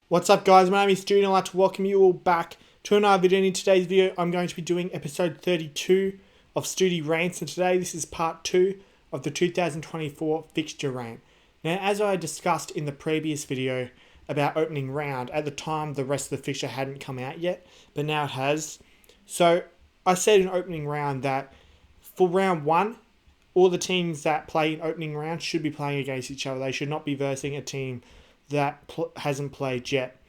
What's up guys, my name is Stoody and I'd like to welcome you all back to another video. In today's video I'm going to be doing episode 32 of Stoody Rants, and today this is part 2 of the 2024 Fixture Rant. Now, as I discussed in the previous video about opening round, at the time the rest of the fixture hadn't come out yet, but now it has. So I said in opening round that for round 1, all the teams that play in opening round should be playing against each other. They should not be versing a team that hasn't played yet.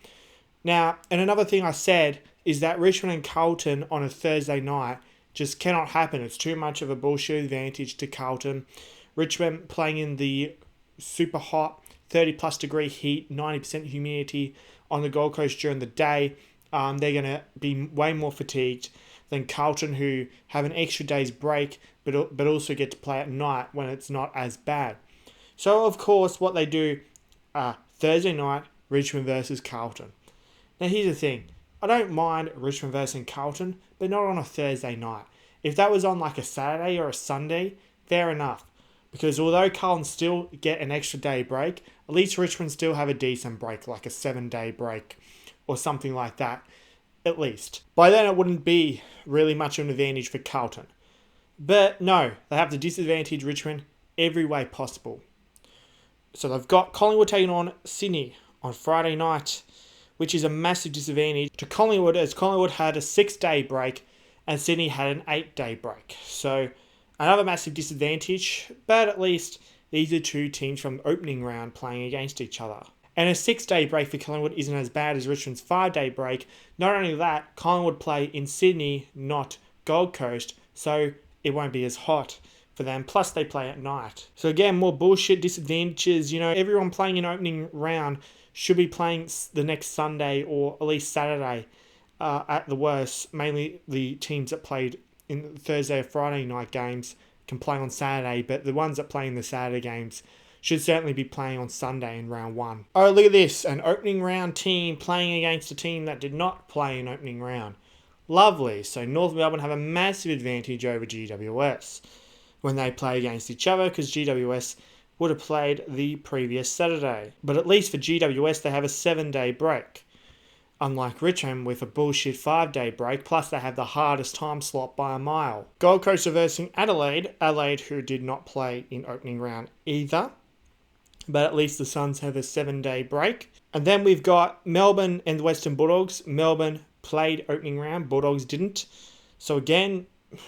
Now, and another thing I said is that Richmond and Carlton on a Thursday night just cannot happen. It's too much of a bullshit advantage to Carlton. Richmond playing in the super hot 30 plus degree heat, 90% humidity on the Gold Coast during the day. They're going to be way more fatigued than Carlton, who have an extra day's break but also get to play at night when it's not as bad. So, of course, what they do Thursday night, Richmond versus Carlton. Now, here's the thing. I don't mind Richmond versus Carlton, but not on a Thursday night. If that was on like a Saturday or a Sunday, fair enough. Because although Carlton still get an extra day break, at least Richmond still have a decent break, like a 7-day break or something like that, at least. By then, it wouldn't be really much of an advantage for Carlton. But no, they have to disadvantage Richmond every way possible. So they've got Collingwood taking on Sydney on Friday night, which is a massive disadvantage to Collingwood, as Collingwood had a 6-day break and Sydney had an 8-day break. So another massive disadvantage, but at least these are two teams from the opening round playing against each other. And a 6-day break for Collingwood isn't as bad as Richmond's 5-day break. Not only that, Collingwood play in Sydney, not Gold Coast, so it won't be as hot for them. Plus, they play at night. So again, more bullshit disadvantages. You know, everyone playing in opening round should be playing the next Sunday or at least Saturday at the worst. Mainly the teams that played in Thursday or Friday night games can play on Saturday, but the ones that play in the Saturday games should certainly be playing on Sunday in round 1. Oh, look at this. An opening round team playing against a team that did not play in opening round. Lovely. So North Melbourne have a massive advantage over GWS when they play against each other, because GWS would have played the previous Saturday. But at least for GWS, they have a 7-day break, unlike Richmond with a bullshit 5-day break, plus they have the hardest time slot by a mile. Gold Coast are versing Adelaide, who did not play in opening round either, but at least the Suns have a 7-day break. And then we've got Melbourne and the Western Bulldogs. Melbourne played opening round, Bulldogs didn't. So again,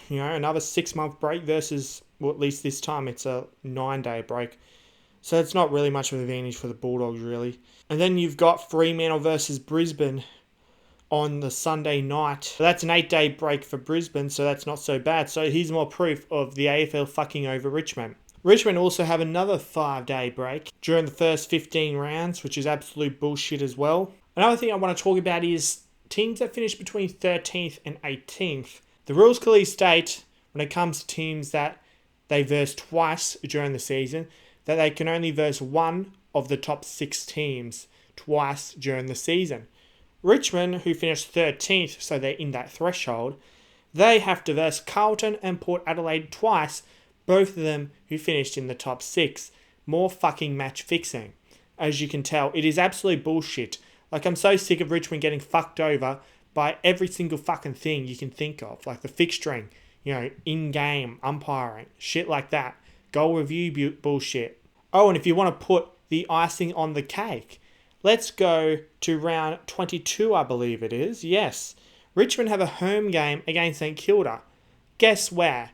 you know, another 6-month break versus, well, at least this time it's a 9-day break. So it's not really much of an advantage for the Bulldogs, really. And then you've got Fremantle versus Brisbane on the Sunday night. So that's an 8-day break for Brisbane, so that's not so bad. So here's more proof of the AFL fucking over Richmond. Richmond also have another 5-day break during the first 15 rounds, which is absolute bullshit as well. Another thing I want to talk about is teams that finish between 13th and 18th. The rules clearly state, when it comes to teams that they verse twice during the season, that they can only verse one of the top 6 teams twice during the season. Richmond, who finished 13th, so they're in that threshold, they have to verse Carlton and Port Adelaide twice, both of them who finished in the top 6. More fucking match fixing. As you can tell, it is absolute bullshit. Like, I'm so sick of Richmond getting fucked over by every single fucking thing you can think of. Like the fixturing, you know, in-game umpiring, shit like that. Goal review bullshit. Oh, and if you want to put the icing on the cake, let's go to round 22, I believe it is. Yes. Richmond have a home game against St Kilda. Guess where?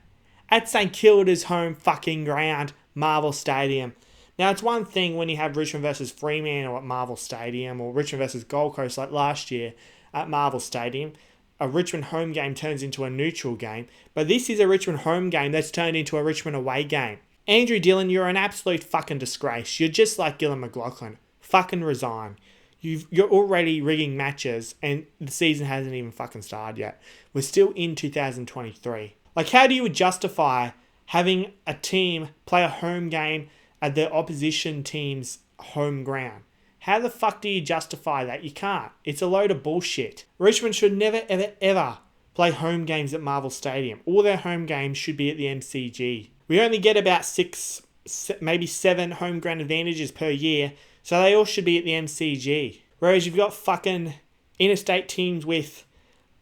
At St Kilda's home fucking ground, Marvel Stadium. Now, it's one thing when you have Richmond versus Fremantle at Marvel Stadium, or Richmond versus Gold Coast like last year at Marvel Stadium. A Richmond home game turns into a neutral game, but this is a Richmond home game that's turned into a Richmond away game. Andrew Dillon, you're an absolute fucking disgrace. You're just like Gillon McLachlan. Fucking resign. You're already rigging matches, and the season hasn't even fucking started yet. We're still in 2023. Like, how do you justify having a team play a home game at the opposition team's home ground? How the fuck do you justify that? You can't. It's a load of bullshit. Richmond should never, ever, ever play home games at Marvel Stadium. All their home games should be at the MCG. We only get about 6, maybe 7 home ground advantages per year, so they all should be at the MCG. Whereas you've got fucking interstate teams with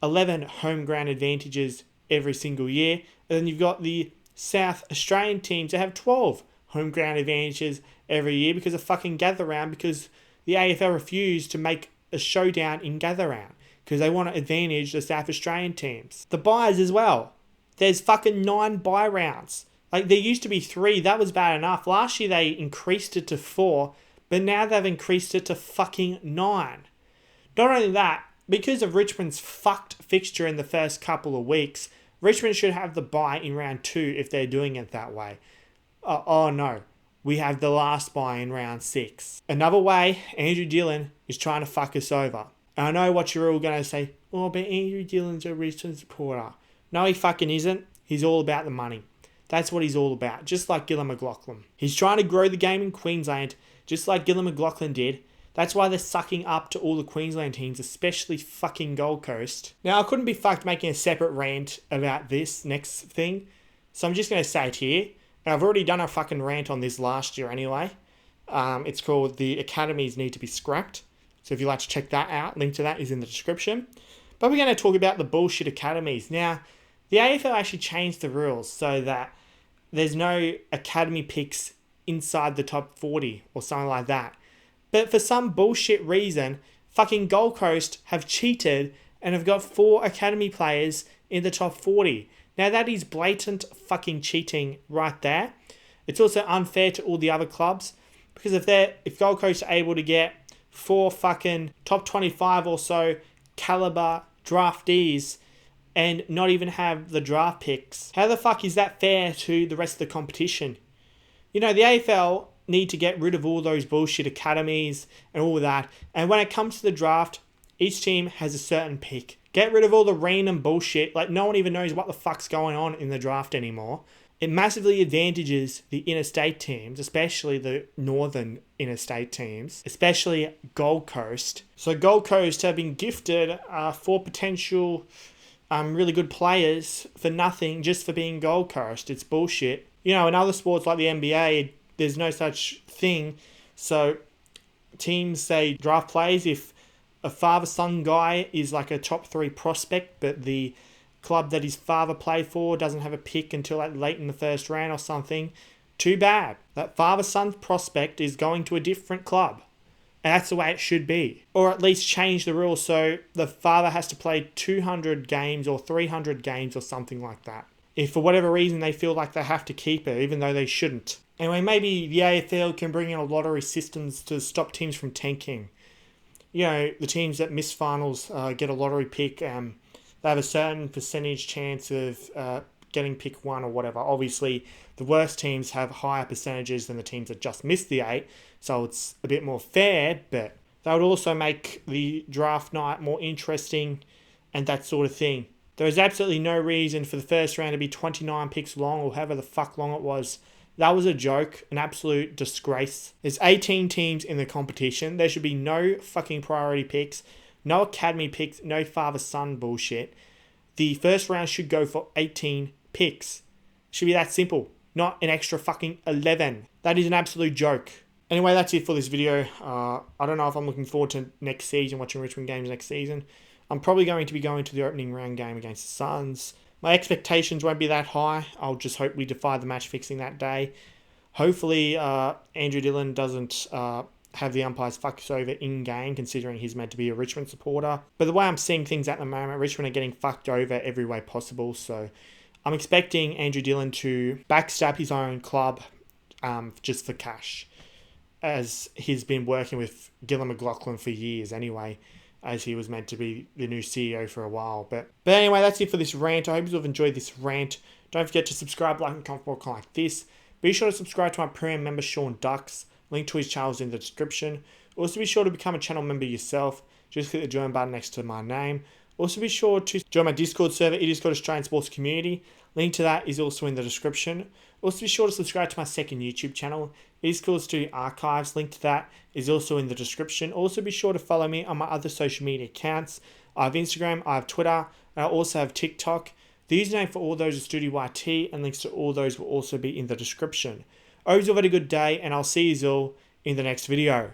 11 home ground advantages every single year. And then you've got the South Australian teams that have 12 home ground advantages every year because of fucking gather round, because the AFL refused to make a showdown in gather round because they want to advantage the South Australian teams. The buys as well. There's fucking 9 buy rounds. Like, there used to be 3. That was bad enough. Last year they increased it to 4, but now they've increased it to fucking 9. Not only that, because of Richmond's fucked fixture in the first couple of weeks, Richmond should have the bye in round 2 if they're doing it that way. Oh no, we have the last bye in round 6. Another way Andrew Dillon is trying to fuck us over. And I know what you're all going to say, oh, but Andrew Dillon's a Richmond supporter. No, he fucking isn't. He's all about the money. That's what he's all about, just like Gillon McLachlan. He's trying to grow the game in Queensland, just like Gillon McLachlan did. That's why they're sucking up to all the Queensland teams, especially fucking Gold Coast. Now, I couldn't be fucked making a separate rant about this next thing, so I'm just going to say it here. And I've already done a fucking rant on this last year anyway. It's called The Academies Need to Be Scrapped. So if you'd like to check that out, link to that is in the description. But we're going to talk about the bullshit academies. Now, the AFL actually changed the rules so that there's no academy picks inside the top 40 or something like that. But for some bullshit reason, fucking Gold Coast have cheated and have got 4 academy players in the top 40. Now that is blatant fucking cheating right there. It's also unfair to all the other clubs because if Gold Coast are able to get 4 fucking top 25 or so caliber draftees and not even have the draft picks, how the fuck is that fair to the rest of the competition? You know, the AFL need to get rid of all those bullshit academies and all of that. And when it comes to the draft, each team has a certain pick. Get rid of all the random bullshit. Like, no one even knows what the fuck's going on in the draft anymore. It massively advantages the interstate teams, especially the northern interstate teams, especially Gold Coast. So Gold Coast have been gifted 4 potential really good players for nothing, just for being Gold Coast. It's bullshit. You know, in other sports like the NBA, there's no such thing. So teams say draft players if a father-son guy is like a top 3 prospect, but the club that his father played for doesn't have a pick until like late in the first round or something. Too bad. That father-son prospect is going to a different club. And that's the way it should be. Or at least change the rules so the father has to play 200 games or 300 games or something like that. If for whatever reason they feel like they have to keep it, even though they shouldn't. Anyway, maybe the AFL can bring in a lottery systems to stop teams from tanking. You know, the teams that miss finals get a lottery pick. They have a certain percentage chance of getting pick 1 or whatever. Obviously, the worst teams have higher percentages than the teams that just missed the 8. So it's a bit more fair, but that would also make the draft night more interesting and that sort of thing. There is absolutely no reason for the first round to be 29 picks long or however the fuck long it was. That was a joke, an absolute disgrace. There's 18 teams in the competition. There should be no fucking priority picks, no academy picks, no father-son bullshit. The first round should go for 18 picks. Should be that simple, not an extra fucking 11. That is an absolute joke. Anyway, that's it for this video. I don't know if I'm looking forward to next season, watching Richmond games next season. I'm probably going to be going to the opening round game against the Suns. My expectations won't be that high. I'll just hope we defy the match fixing that day. Hopefully, Andrew Dillon doesn't have the umpires fuck us over in-game, considering he's meant to be a Richmond supporter. But the way I'm seeing things at the moment, Richmond are getting fucked over every way possible. So I'm expecting Andrew Dillon to backstab his own club just for cash, as he's been working with Gillon McLachlan for years anyway, as he was meant to be the new CEO for a while. But anyway, that's it for this rant. I hope you have enjoyed this rant. Don't forget to subscribe, like, and comment more content like this. Be sure to subscribe to my premium member, Sean Ducks. Link to his channel is in the description. Also, be sure to become a channel member yourself. Just click the join button next to my name. Also, be sure to join my Discord server. It is called Australian Sports Community. Link to that is also in the description. Also, be sure to subscribe to my second YouTube channel. It is called Stoody Archives. Link to that is also in the description. Also, be sure to follow me on my other social media accounts. I have Instagram, I have Twitter, and I also have TikTok. The username for all those is StoodyYT, and links to all those will also be in the description. I hope you've had a good day, and I'll see you all in the next video.